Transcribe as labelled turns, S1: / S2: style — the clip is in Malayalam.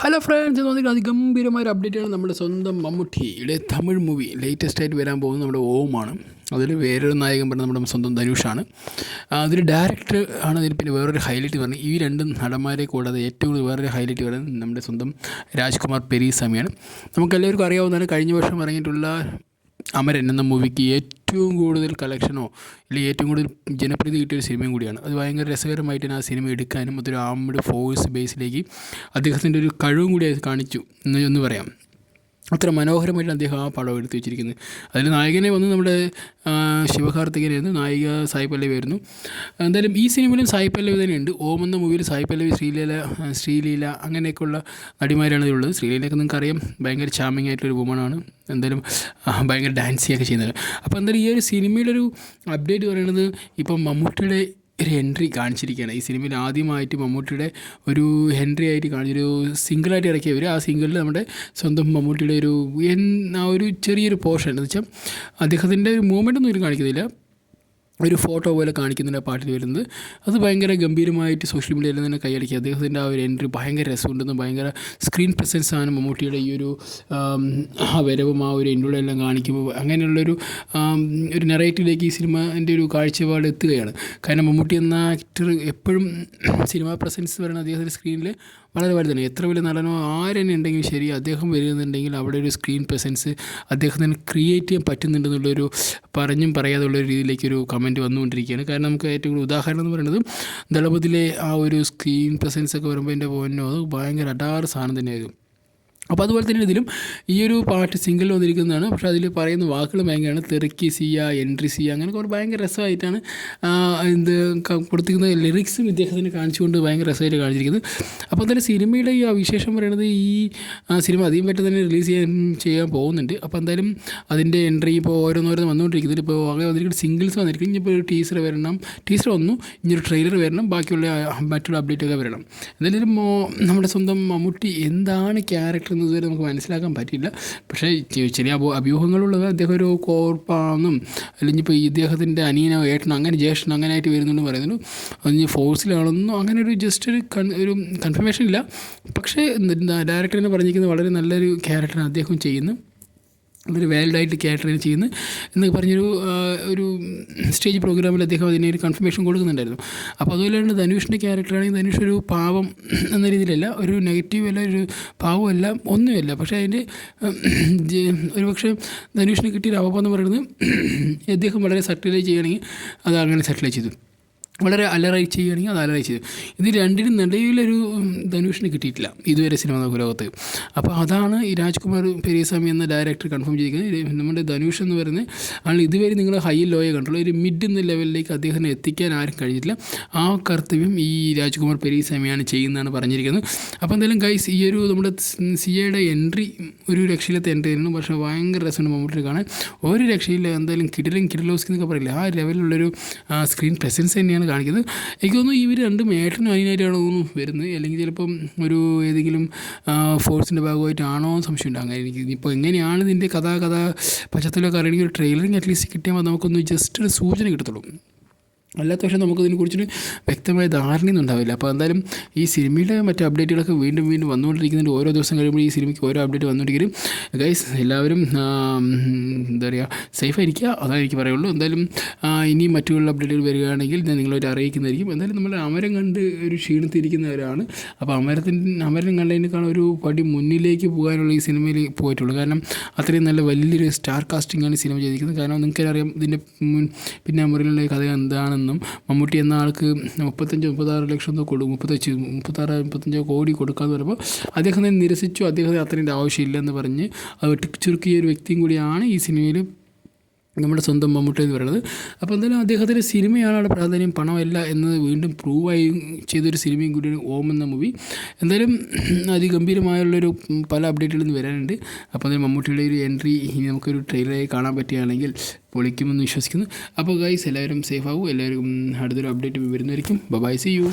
S1: ഹലോ ഫ്രണ്ട്സ്, എന്ന് പറഞ്ഞാൽ അതിഗംഭീരമായൊരു അപ്ഡേറ്റാണ് നമ്മുടെ സ്വന്തം മമ്മൂട്ടിയുടെ തമിഴ് മൂവി ലേറ്റസ്റ്റായിട്ട് വരാൻ പോകുന്നത് നമ്മുടെ ഓമാണ്. അതിൽ വേറൊരു നായകൻ പറഞ്ഞത് നമ്മുടെ സ്വന്തം ധനുഷാണ്. അതിൽ ഡയറക്ടർ ആണ്. അതിൽ പിന്നെ വേറൊരു ഹൈലൈറ്റ് പറഞ്ഞു, ഈ രണ്ടും നടന്മാരെ കൂടാതെ ഏറ്റവും കൂടുതൽ വേറൊരു ഹൈലൈറ്റ് പറയുന്നത് നമ്മുടെ സ്വന്തം രാജ്കുമാർ പെരീസ്വാമിയാണ്. നമുക്കെല്ലാവർക്കും അറിയാവുന്നതാണ്, കഴിഞ്ഞ വർഷം ഇറങ്ങിയിട്ടുള്ള അമരൻ എന്ന മൂവിക്ക് ഏറ്റവും കൂടുതൽ കളക്ഷനോ അല്ലെങ്കിൽ ഏറ്റവും കൂടുതൽ ജനപ്രീതി കിട്ടിയൊരു സിനിമയും കൂടിയാണ്. അത് ഭയങ്കര രസകരമായിട്ട് ആ സിനിമ എടുക്കാനും അതൊരു ആംഡ് ഫോഴ്സ് ബേസിലേക്ക് അദ്ദേഹത്തിൻ്റെ ഒരു കഴിവും കൂടി അത് കാണിച്ചു എന്ന് പറയാം. അത്ര മനോഹരമായിട്ട് അദ്ദേഹം ആ പടം എടുത്തു വെച്ചിരിക്കുന്നത്. അതിൽ നായകനെ വന്ന് നമ്മുടെ ശിവകാർത്തികനായിരുന്നു, നായിക സായി പല്ലവി ആയിരുന്നു. എന്തായാലും ഈ സിനിമയിലും സായി പല്ലവി തന്നെയുണ്ട്. ഓം എന്ന മൂവിയിൽ സായി പല്ലവി, ശ്രീലീല അങ്ങനെയൊക്കെയുള്ള നടിമാരാണ് ഇതിലുള്ളത്. ശ്രീലീലയൊക്കെ നിങ്ങൾക്കറിയാം, ഭയങ്കര ചാമിങ് ആയിട്ടുള്ളൊരു വുമണാണ്. എന്തായാലും ഭയങ്കര ഡാൻസിയൊക്കെ ചെയ്യുന്നത്. അപ്പോൾ എന്തായാലും ഈ ഒരു സിനിമയുടെ ഒരു അപ്ഡേറ്റ് പറയുന്നത്, ഇപ്പം മമ്മൂട്ടിയുടെ ഒരു എൻട്രി കാണിച്ചിരിക്കുകയാണ്. ഈ സിനിമയിൽ ആദ്യമായിട്ട് മമ്മൂട്ടിയുടെ ഒരു എൻട്രി ആയിട്ട് കാണിച്ചൊരു സിംഗിളായിട്ട് ഇറക്കിയവർ. ആ സിംഗിളിൽ നമ്മുടെ സ്വന്തം മമ്മൂട്ടിയുടെ ആ ഒരു ചെറിയൊരു പോർഷൻ എന്ന് വെച്ചാൽ അദ്ദേഹത്തിൻ്റെ ഒരു മൂവ്മെൻ്റ് ഒന്നും ഇവർ കാണിക്കുന്നില്ല, ഒരു ഫോട്ടോ പോലെ കാണിക്കുന്നുണ്ട് ആ പാട്ടിൽ വരുന്നത്. അത് ഭയങ്കര ഗംഭീരമായിട്ട് സോഷ്യൽ മീഡിയയിൽ തന്നെ കൈയടിക്കുക. അദ്ദേഹത്തിൻ്റെ ആ ഒരു എൻട്രി ഭയങ്കര രസമുണ്ടെന്നും ഭയങ്കര സ്ക്രീൻ പ്രസൻസ് ആണ് മമ്മൂട്ടിയുടെ ഈ ഒരു വരവും ആ ഒരു എൻട്രിയുടെ എല്ലാം കാണിക്കുമ്പോൾ അങ്ങനെയുള്ളൊരു നെറേറ്റീവിലേക്ക് ഈ സിനിമേൻ്റെ ഒരു കാഴ്ചപ്പാട് എത്തുകയാണ്. കാരണം മമ്മൂട്ടി എന്ന ആക്ടർ എപ്പോഴും സിനിമ പ്രസൻസ് പറയുന്ന അദ്ദേഹത്തിൻ്റെ സ്ക്രീനിൽ വളരെ വലുതാണ്. എത്ര വലിയ നടനോ ആരെന്നെ ഉണ്ടെങ്കിലും ശരി, അദ്ദേഹം വരുന്നുണ്ടെങ്കിൽ അവിടെ ഒരു സ്ക്രീൻ പ്രസൻസ് അദ്ദേഹത്തിന് ക്രിയേറ്റ് ചെയ്യാൻ പറ്റുന്നുണ്ടെന്നുള്ളൊരു പറഞ്ഞും പറയാതുള്ളൊരു രീതിയിലേക്കൊരു കമൻറ്റ് വന്നുകൊണ്ടിരിക്കുകയാണ്. കാരണം നമുക്ക് ഏറ്റവും കൂടുതൽ ഉദാഹരണം എന്ന് പറയുന്നത് ദളപതിയിലെ ആ ഒരു സ്ക്രീൻ പ്രസൻസ് ഒക്കെ വരുമ്പോൾ എൻ്റെ പോയിൻ്റോ അത് ഭയങ്കര അടാറ് സാധനം തന്നെയായിരുന്നു. അപ്പോൾ അതുപോലെ തന്നെ ഇതിലും ഈ ഒരു പാട്ട് സിംഗിൾ വന്നിരിക്കുന്നതാണ്. പക്ഷേ അതിൽ പറയുന്ന വാക്കുകൾ ഭയങ്കരമാണ്. തെറുക്കി സിയ, എൻട്രി സിയ, അങ്ങനെ കുറേ ഭയങ്കര രസമായിട്ടാണ് കൊടുത്തിരിക്കുന്ന ലിറിക്സും ഇദ്ദേഹത്തിന് കാണിച്ചുകൊണ്ട് ഭയങ്കര രസമായിട്ട് കാണിച്ചിരിക്കുന്നത്. അപ്പോൾ തന്നെ സിനിമയുടെ ഈ വിശേഷം പറയുന്നത്, ഈ സിനിമ അധികം പറ്റി തന്നെ റിലീസ് ചെയ്യാൻ പോകുന്നുണ്ട്. അപ്പോൾ എന്തായാലും അതിൻ്റെ എൻട്രി ഇപ്പോൾ ഓരോന്നോരോന്ന് വന്നുകൊണ്ടിരിക്കുന്നുണ്ട്. ഇപ്പോൾ അങ്ങനെ വന്നിരിക്കുന്ന സിംഗിൾസ് വന്നിരിക്കും. ഇനിയിപ്പോൾ ഒരു ടീസർ വരണം, ടീസർ വന്നു, ഇനിയൊരു ട്രെയിലർ വരണം, ബാക്കിയുള്ള മറ്റുള്ള അപ്ഡേറ്റൊക്കെ വരണം. എന്തായാലും നമ്മുടെ സ്വന്തം മമ്മൂട്ടി എന്താണ് ക്യാരക്ടർ എന്നതുവരെ നമുക്ക് മനസ്സിലാക്കാൻ പറ്റില്ല. പക്ഷേ ചെറിയ അഭ്യൂഹങ്ങളുള്ളത് അദ്ദേഹം ഒരു കോർപ്പാണെന്നും, അല്ലെങ്കിൽ ഇപ്പോൾ ഇദ്ദേഹത്തിൻ്റെ അനിയനോ ഏട്ടനോ അങ്ങനെ ജ്യേഷ്ഠനോ അങ്ങനെ ആയിട്ട് വരുന്നുണ്ടെന്ന് പറയുന്നു. അതിന് ഫോഴ്സിലാണെന്നോ അങ്ങനെ ഒരു ജസ്റ്റ് ഒരു കൺഫർമേഷൻ ഇല്ല. പക്ഷേ ഡയറക്ടറിനെ പറഞ്ഞിരിക്കുന്നത് വളരെ നല്ലൊരു ക്യാരക്ടറാണ് അദ്ദേഹം ചെയ്യുന്നത്, വളരെ വാലിഡായിട്ട് ക്യാരക്ടറിന് ചെയ്യുന്നു എന്നൊക്കെ പറഞ്ഞൊരു സ്റ്റേജ് പ്രോഗ്രാമിൽ അദ്ദേഹം അതിനെ ഒരു കൺഫർമേഷൻ കൊടുക്കുന്നുണ്ടായിരുന്നു. അപ്പോൾ അതുപോലെ തന്നെ ധനുഷിൻ്റെ ക്യാരക്ടറാണെങ്കിൽ ധനുഷ് ഒരു പാവം എന്ന രീതിയിലല്ല, ഒരു നെഗറ്റീവ് അല്ല, ഒരു പാവമല്ല, ഒന്നുമല്ല. പക്ഷേ അതിൻ്റെ ഒരു പക്ഷേ ധനുഷിന് കിട്ടിയൊരു അവപ്പം എന്ന് പറയുന്നത് അദ്ദേഹം വളരെ സെറ്റിലൈസ് ചെയ്യുകയാണെങ്കിൽ അത് അങ്ങനെ സെറ്റിലൈസ് ചെയ്തു, വളരെ അലറായി ചെയ്യുകയാണെങ്കിൽ അത് അലറായി ചെയ്തു. ഇത് രണ്ടിനും നിലയിലൊരു ധനുഷിന് കിട്ടിയിട്ടില്ല ഇതുവരെ സിനിമ ലോകത്ത്. അപ്പോൾ അതാണ് ഈ രാജ്കുമാർ പെരീസ്വാമി എന്ന ഡയറക്ടർ കൺഫേം ചെയ്തിരിക്കുന്നത്. നമ്മുടെ ധനുഷ് എന്ന് പറയുന്നത് ആണ് ഇതുവരെ നിങ്ങൾ ഹൈ ലോയെ കണ്ടുള്ളൂ, ഒരു മിഡ് എന്ന ലെവലിലേക്ക് അദ്ദേഹത്തിന് എത്തിക്കാൻ ആരും കഴിഞ്ഞിട്ടില്ല. ആ കർത്തവ്യം ഈ രാജ്കുമാർ പെരീസ്വാമിയാണ് ചെയ്യുന്നതാണ് പറഞ്ഞിരിക്കുന്നത്. അപ്പോൾ എന്തായാലും ഗൈസ്, ഈ ഒരു നമ്മുടെ സിയയുടെ എൻട്രി ഒരു രക്ഷയിലത്തെ എൻട്രി ആയിരുന്നു. പക്ഷേ ഭയങ്കര രസമാണ് മമ്മൂട്ടി കാണാൻ, ഒരു രക്ഷയില്ല. എന്തായാലും കിഡിലോസ്കി എന്നൊക്കെ പറയില്ല, ആ ലെവലിലുള്ളൊരു സ്ക്രീൻ പ്രസൻസ് തന്നെയാണ് കാണിക്കുന്നത്. എനിക്ക് തോന്നുന്നു ഇവർ രണ്ടും ഏട്ടനും അനിയനായിട്ടാണോ വരുന്നത്, അല്ലെങ്കിൽ ചിലപ്പം ഒരു ഏതെങ്കിലും ഫോഴ്സിൻ്റെ ഭാഗമായിട്ടാണോ സംശയമുണ്ട്. അങ്ങനെ എനിക്ക് ഇപ്പോൾ എങ്ങനെയാണ് ഇതിൻ്റെ കഥ പശ്ചാത്തലമൊക്കെ അറിയണമെങ്കിൽ ഒരു ട്രെയിലറിങ് അറ്റ്ലീസ്റ്റ് കിട്ടിയാൽ നമുക്കൊന്ന് ജസ്റ്റ് ഒരു സൂചന കിട്ടത്തുള്ളൂ. അല്ലാത്ത പക്ഷേ നമുക്കതിനെ കുറിച്ചൊരു വ്യക്തമായ ധാരണയൊന്നും ഉണ്ടാവില്ല. അപ്പോൾ എന്തായാലും ഈ സിനിമയുടെ മറ്റ് അപ്ഡേറ്റുകളൊക്കെ വീണ്ടും വന്നുകൊണ്ടിരിക്കുന്നുണ്ട്. ഓരോ ദിവസം കഴിയുമ്പോൾ ഈ സിനിമയ്ക്ക് ഓരോ അപ്ഡേറ്റ് വന്നുകൊണ്ടിരിക്കും. ഗൈസ്, എല്ലാവരും എന്താ പറയുക, സേഫായിരിക്കുക, അതാണ് എനിക്ക് പറയുള്ളൂ. എന്തായാലും ഇനിയും മറ്റുള്ള അപ്ഡേറ്റുകൾ വരികയാണെങ്കിൽ ഞാൻ നിങ്ങളൊരു അറിയിക്കുന്നതായിരിക്കും. എന്തായാലും നമ്മൾ അമരം കണ്ട് ഒരു ക്ഷീണത്തിരിക്കുന്നവരാണ്. അപ്പോൾ അമരം കണ്ടതിനേക്കാൾ ഒരു പടി മുന്നിലേക്ക് പോകാനുള്ള ഈ സിനിമയിൽ പോയിട്ടുള്ളൂ. കാരണം അത്രയും നല്ല വലിയൊരു സ്റ്റാർ കാസ്റ്റിംഗാണ് ഈ സിനിമ ചെയ്തിരിക്കുന്നത്. കാരണം നിങ്ങൾക്കറിയാം ഇതിൻ്റെ പിന്നെ മുറിയിലുള്ള കഥ എന്താണെന്ന്. മമ്മൂട്ടി എന്ന ആൾക്ക് 35-36 ലക്ഷം 35 കോടി കൊടുക്കാമെന്ന് പറയുമ്പോൾ അദ്ദേഹം തന്നെ നിരസിച്ചു. അദ്ദേഹത്തിന് അത്രയും ആവശ്യമില്ലെന്ന് പറഞ്ഞ് അത് വെട്ടിച്ചുരുക്കിയ ഒരു വ്യക്തിയും കൂടിയാണ് ഈ സിനിമയിൽ നമ്മുടെ സ്വന്തം മമ്മൂട്ടി എന്ന് പറയുന്നത്. അപ്പോൾ എന്തായാലും അദ്ദേഹത്തിൻ്റെ സിനിമയാണ് അവിടെ പ്രാധാന്യം, പണമല്ല എന്നത് വീണ്ടും പ്രൂവായി ചെയ്തൊരു സിനിമയും കൂടിയാണ് ഓം എന്ന മൂവി. എന്തായാലും അതിഗംഭീരമായുള്ളൊരു പല അപ്ഡേറ്റുകളും വരാനുണ്ട്. അപ്പോൾ അതിൽ മമ്മൂട്ടിയുടെ ഒരു എൻട്രി ഇനി നമുക്കൊരു ട്രെയിലറായി കാണാൻ പറ്റുകയാണെങ്കിൽ പൊളിക്കുമെന്ന് വിശ്വസിക്കുന്നു. അപ്പോൾ ഗൈസ്, എല്ലാവരും സേഫ് ആവും. എല്ലാവരും അടുത്തൊരു അപ്ഡേറ്റ് വരുന്നതായിരിക്കും. Bye, see U.